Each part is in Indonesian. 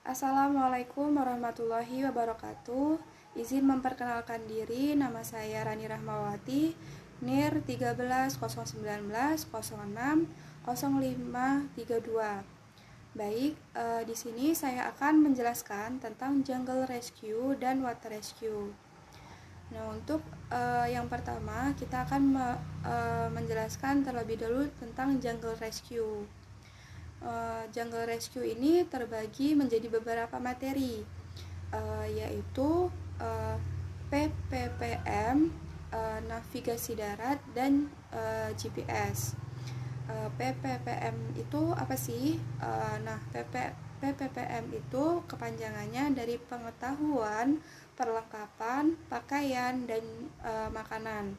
Assalamualaikum warahmatullahi wabarakatuh. Izin memperkenalkan diri, nama saya Rani Rahmawati, NIR 13 019 06 0532. Baik, di sini saya akan menjelaskan tentang jungle rescue dan water rescue. Nah, untuk yang pertama kita akan menjelaskan terlebih dahulu tentang jungle rescue. Jungle rescue ini terbagi menjadi beberapa materi, yaitu PPPM, navigasi darat, dan GPS. PPPM itu apa sih? PPPM itu kepanjangannya dari pengetahuan, perlengkapan, pakaian, dan makanan.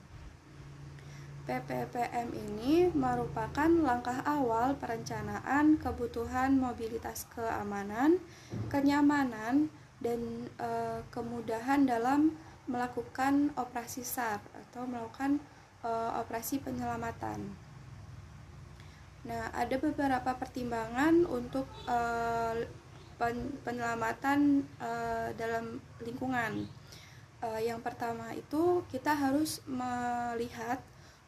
PPPM ini merupakan langkah awal perencanaan kebutuhan mobilitas keamanan, kenyamanan, dan kemudahan dalam melakukan operasi SAR atau melakukan operasi penyelamatan. Nah, ada beberapa pertimbangan untuk penyelamatan dalam lingkungan. Yang pertama itu kita harus melihat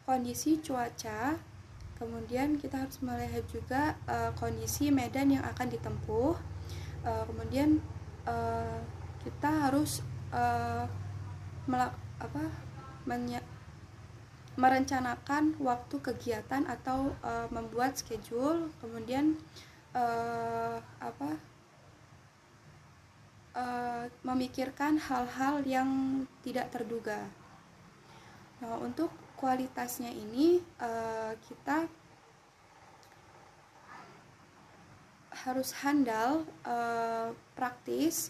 kondisi cuaca, kemudian kita harus melihat juga kondisi medan yang akan ditempuh, kemudian kita harus merencanakan waktu kegiatan atau membuat schedule, kemudian memikirkan hal-hal yang tidak terduga. Nah, untuk kualitasnya ini kita harus handal, praktis,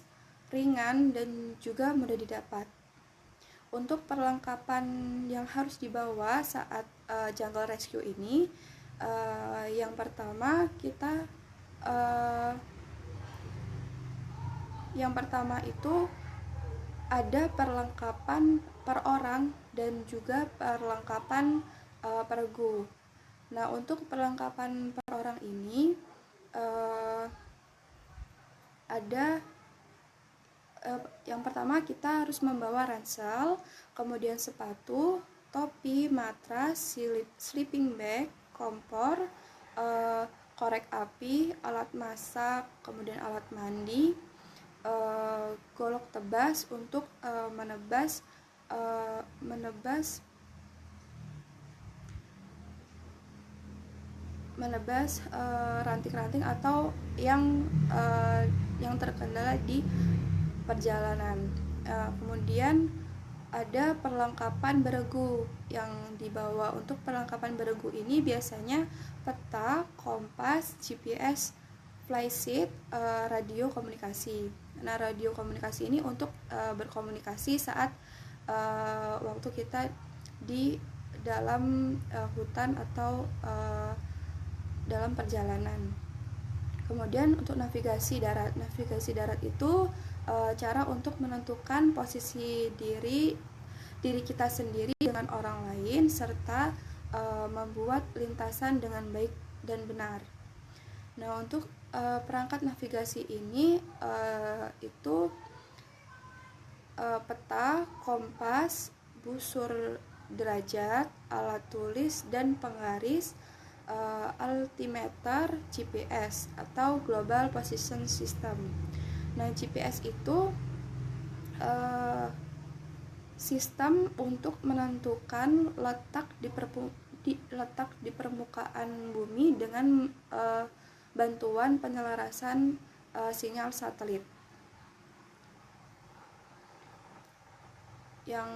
ringan, dan juga mudah didapat. Untuk perlengkapan yang harus dibawa saat jungle rescue ini, yang pertama itu ada perlengkapan per orang dan juga perlengkapan pergu. Nah, untuk perlengkapan per orang ini ada yang pertama kita harus membawa ransel, kemudian sepatu, topi, matras, sleeping bag, kompor, korek api, alat masak, kemudian alat mandi, golok tebas untuk menebas ranting-ranting atau yang terkendala di perjalanan. Kemudian ada perlengkapan beregu yang dibawa. Untuk perlengkapan beregu ini biasanya peta, kompas, GPS, flysheet, radio komunikasi. Nah, radio komunikasi ini untuk berkomunikasi saat waktu kita di dalam hutan atau dalam perjalanan. Kemudian untuk navigasi darat itu cara untuk menentukan posisi diri kita sendiri dengan orang lain serta membuat lintasan dengan baik dan benar. Nah, untuk perangkat navigasi ini itu peta, kompas, busur derajat, alat tulis dan penggaris, altimeter, GPS atau Global Position System. Nah, GPS itu sistem untuk menentukan letak di permukaan bumi dengan bantuan penyelarasan sinyal satelit. Yang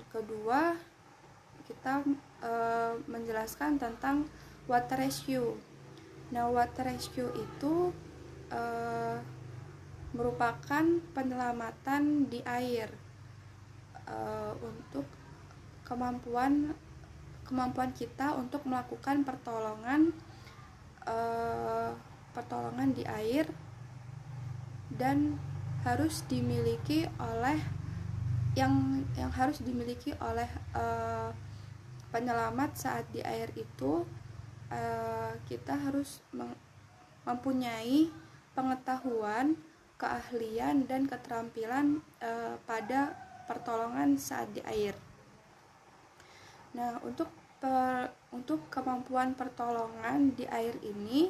kedua, kita menjelaskan tentang water rescue. Nah, water rescue itu merupakan penyelamatan di air untuk kemampuan kita untuk melakukan pertolongan di air dan harus dimiliki oleh penyelamat. Saat di air itu kita harus mempunyai pengetahuan keahlian dan keterampilan pada pertolongan saat di air. Nah, untuk kemampuan pertolongan di air ini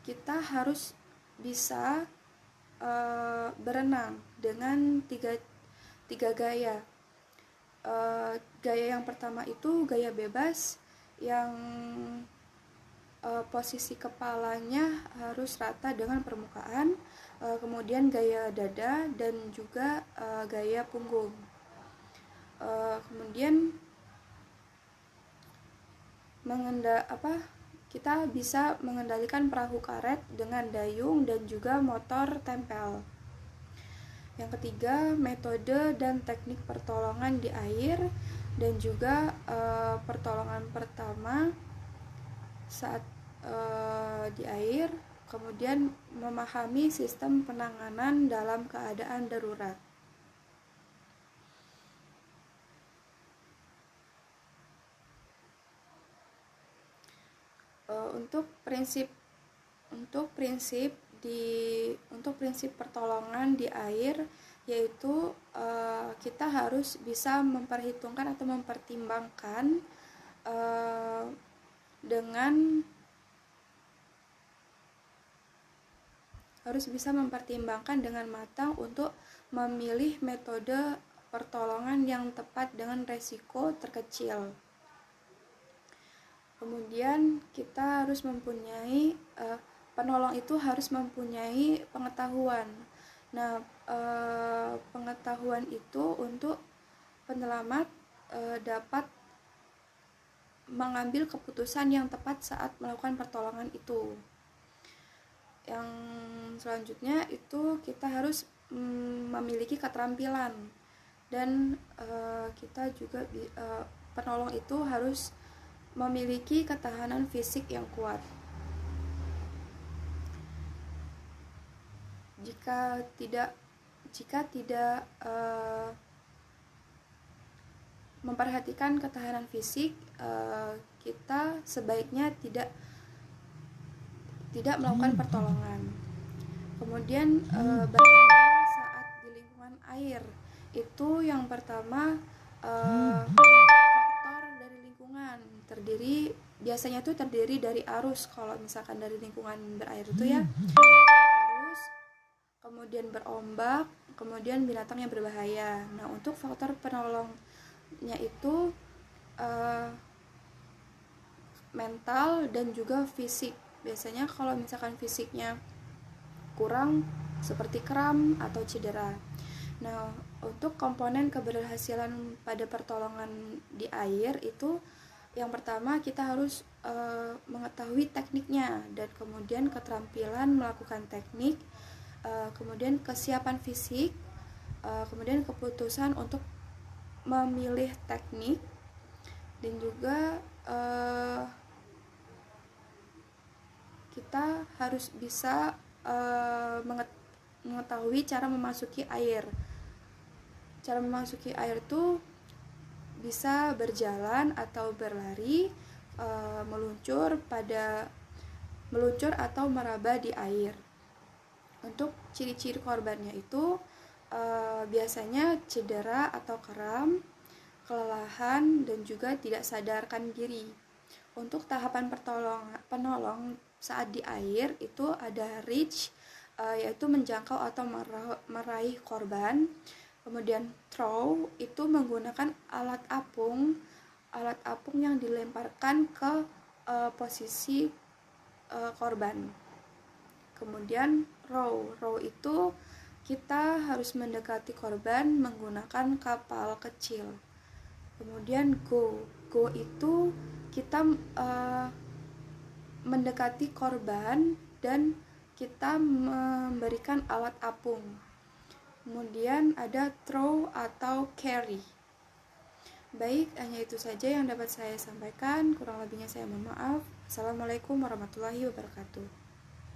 kita harus bisa berenang dengan tiga gaya. Gaya yang pertama itu gaya bebas, yang posisi kepalanya harus rata dengan permukaan, kemudian gaya dada dan juga gaya punggung. Kemudian kita bisa mengendalikan perahu karet dengan dayung dan juga motor tempel. Yang ketiga, metode dan teknik pertolongan di air dan juga pertolongan pertama saat di air, kemudian memahami sistem penanganan dalam keadaan darurat. Untuk prinsip pertolongan di air, yaitu kita harus bisa memperhitungkan atau mempertimbangkan dengan matang untuk memilih metode pertolongan yang tepat dengan resiko terkecil. Kemudian kita harus mempunyai penolong itu harus mempunyai pengetahuan. Nah, pengetahuan itu untuk penyelamat dapat mengambil keputusan yang tepat saat melakukan pertolongan itu. Yang selanjutnya itu kita harus memiliki keterampilan, dan kita juga penolong itu harus memiliki ketahanan fisik yang kuat. Jika tidak memperhatikan ketahanan fisik, kita sebaiknya tidak melakukan pertolongan. Kemudian berenang saat di lingkungan air itu yang pertama, faktor dari lingkungan biasanya terdiri dari arus. Kalau misalkan dari lingkungan berair itu ya, arus, kemudian berombak, kemudian binatang yang berbahaya. Nah, untuk faktor penolongnya itu mental dan juga fisik. Biasanya kalau misalkan fisiknya kurang, seperti kram atau cedera. Nah, untuk komponen keberhasilan pada pertolongan di air itu, yang pertama kita harus mengetahui tekniknya, dan kemudian keterampilan melakukan teknik, kemudian kesiapan fisik, kemudian keputusan untuk memilih teknik, dan juga kita harus bisa mengetahui cara memasuki air. Cara memasuki air itu bisa berjalan atau berlari, meluncur atau meraba di air. Untuk ciri-ciri korbannya itu biasanya cedera atau kram, kelelahan, dan juga tidak sadarkan diri. Untuk tahapan penolong saat di air itu ada reach, yaitu menjangkau atau meraih korban. Kemudian throw itu menggunakan alat apung yang dilemparkan ke posisi korban. Kemudian row itu kita harus mendekati korban menggunakan kapal kecil. Kemudian go itu kita mendekati korban dan kita memberikan alat apung. Kemudian ada throw atau carry. Baik, hanya itu saja yang dapat saya sampaikan. Kurang lebihnya saya mohon maaf. Assalamualaikum warahmatullahi wabarakatuh.